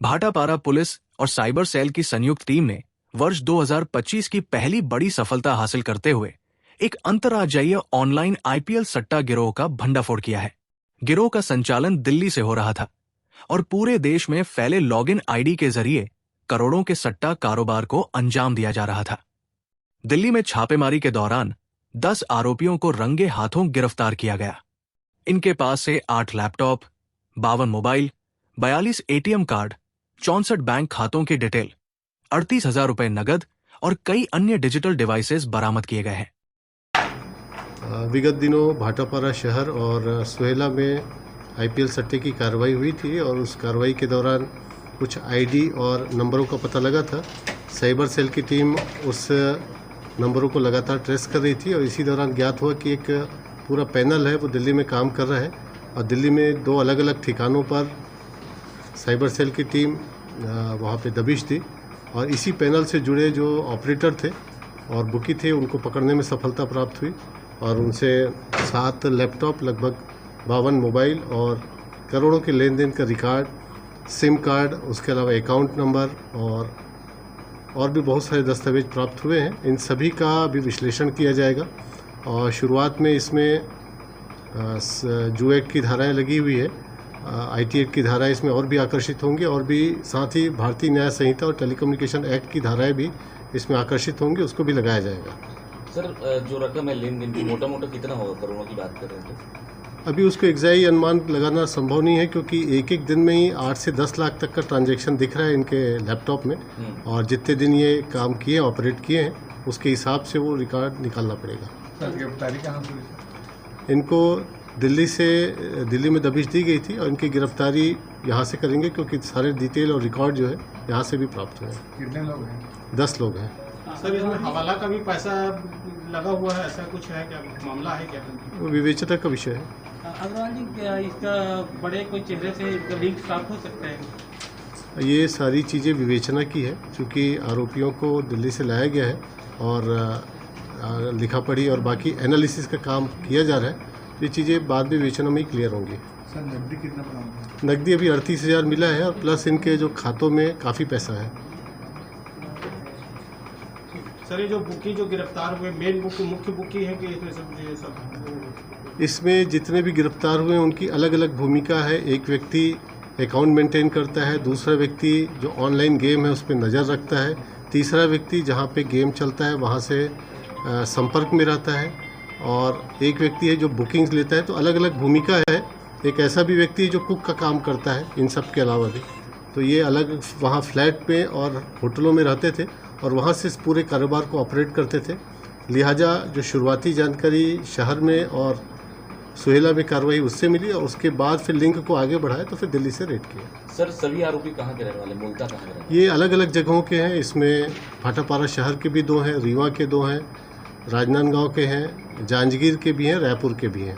Bhatapara police और cyber cell की संयुक्त टीम ने वर्ष 2025 की पहली बड़ी सफलता हासिल करते हुए एक अंतर्राज्यीय ऑनलाइन आईपीएल सट्टा गिरोह का भंडाफोड़ किया है। गिरोह का संचालन दिल्ली से हो रहा था और पूरे देश में फैले लॉगिन आईडी के जरिए करोड़ों के सट्टा कारोबार को अंजाम दिया जा रहा था। दिल्ली में छापेमारी के दौरान 10 आरोपियों को रंगे हाथों गिरफ्तार किया गया। इनके पास से 8 laptop, 52 mobile, 42 ATM card, 64 bank खातों की डिटेल, 38,000 रुपए नगद और कई अन्य डिजिटल डिवाइसेस बरामद किए गए हैं। विगत दिनों भाटापारा शहर और सुहेला में आईपीएल सट्टे की कार्रवाई हुई थी और उस कार्रवाई के दौरान कुछ आईडी और नंबरों का पता लगा था। साइबर सेल की टीम उस नंबरों को लगातार ट्रेस कर रही थी और इसी दौरान ज्ञात हुआ कि एक पूरा पैनल है वो दिल्ली में काम कर रहा है और दिल्ली में 2 अलग अलग ठिकानों पर साइबर सेल की टीम वहाँ पे दबिश दी और इसी पैनल से जुड़े जो ऑपरेटर थे और बुकी थे उनको पकड़ने में सफलता प्राप्त हुई और उनसे 7 लैपटॉप, लगभग 52 मोबाइल और करोड़ों के लेन देन का रिकॉर्ड, सिम कार्ड, उसके अलावा अकाउंट नंबर और भी बहुत सारे दस्तावेज प्राप्त हुए हैं। इन सभी का भी विश्लेषण किया जाएगा और शुरुआत में इसमें जू एक्ट की धाराएं लगी हुई है, IT एक्ट की धाराएं इसमें और भी आकर्षित होंगी और भी साथ ही भारतीय न्याय संहिता और टेलीकम्युनिकेशन एक्ट की धाराएं भी इसमें आकर्षित होंगी, उसको भी लगाया जाएगा। सर, जो रकम है लेन देन की मोटा कितना होगा? करोड़ों की बात कर रहे हैं तो अभी उसको एग्जैक्ट अनुमान लगाना संभव नहीं है क्योंकि एक दिन में ही 8 से 10 लाख तक का ट्रांजैक्शन दिख रहा है इनके लैपटॉप में और जितने दिन ये काम किए, ऑपरेट किए हैं, उसके हिसाब से वो रिकॉर्ड निकालना पड़ेगा। सर, गिरफ्तारी कहाँ से हुई? इनको दिल्ली में दबिश दी गई थी और इनकी गिरफ्तारी यहाँ से करेंगे क्योंकि सारे डिटेल और रिकॉर्ड जो है यहाँ से भी प्राप्त हुए हैं। कितने लोग हैं? 10 लोग हैं। सर, इसमें हवाला का भी पैसा लगा हुआ है, ऐसा कुछ है क्या? मामला है क्या? वो विवेचना का विषय है। अग्रवाल जी, क्या इसका बड़े कोई चेहरे से इसका लिंक साफ हो सकता है? ये सारी चीज़ें विवेचना की है क्योंकि आरोपियों को दिल्ली से लाया गया है और लिखा पढ़ी और बाकी एनालिसिस का काम किया जा रहा है। ये चीज़ें बाद में विवेचना में ही क्लियर होंगी। सर, नकदी कितना बरामद है? नकदी अभी 38,000 मिला है और प्लस इनके जो खातों में काफ़ी पैसा है। सर, ये जो बुकी जो गिरफ्तार हुए मेन मुख्य बुकी है कि इसमें सब इसमें जितने भी गिरफ्तार हुए उनकी अलग अलग भूमिका है। एक व्यक्ति अकाउंट मेंटेन करता है, दूसरा व्यक्ति जो ऑनलाइन गेम है उस पर नज़र रखता है, तीसरा व्यक्ति जहाँ पे गेम चलता है वहाँ से संपर्क में रहता है और एक व्यक्ति है जो बुकिंग्स लेता है। तो अलग अलग भूमिका है। एक ऐसा भी व्यक्ति है जो कुक का काम करता है इन सब के अलावा भी। तो ये अलग वहाँ फ्लैट पे और होटलों में रहते थे और वहाँ से इस पूरे कारोबार को ऑपरेट करते थे। लिहाजा जो शुरुआती जानकारी शहर में और सुहेला में कार्रवाई उससे मिली और उसके बाद फिर लिंक को आगे बढ़ाया तो फिर दिल्ली से रेड किया। सर, सभी आरोपी कहाँ के रहने वाले, मूलतः कहाँ के रहने वाले? ये अलग अलग जगहों के हैं। इसमें भाटापारा शहर के भी 2 हैं, रीवा के 2 हैं, राजनांदगांव के हैं, जांजगीर के भी हैं, रायपुर के भी हैं।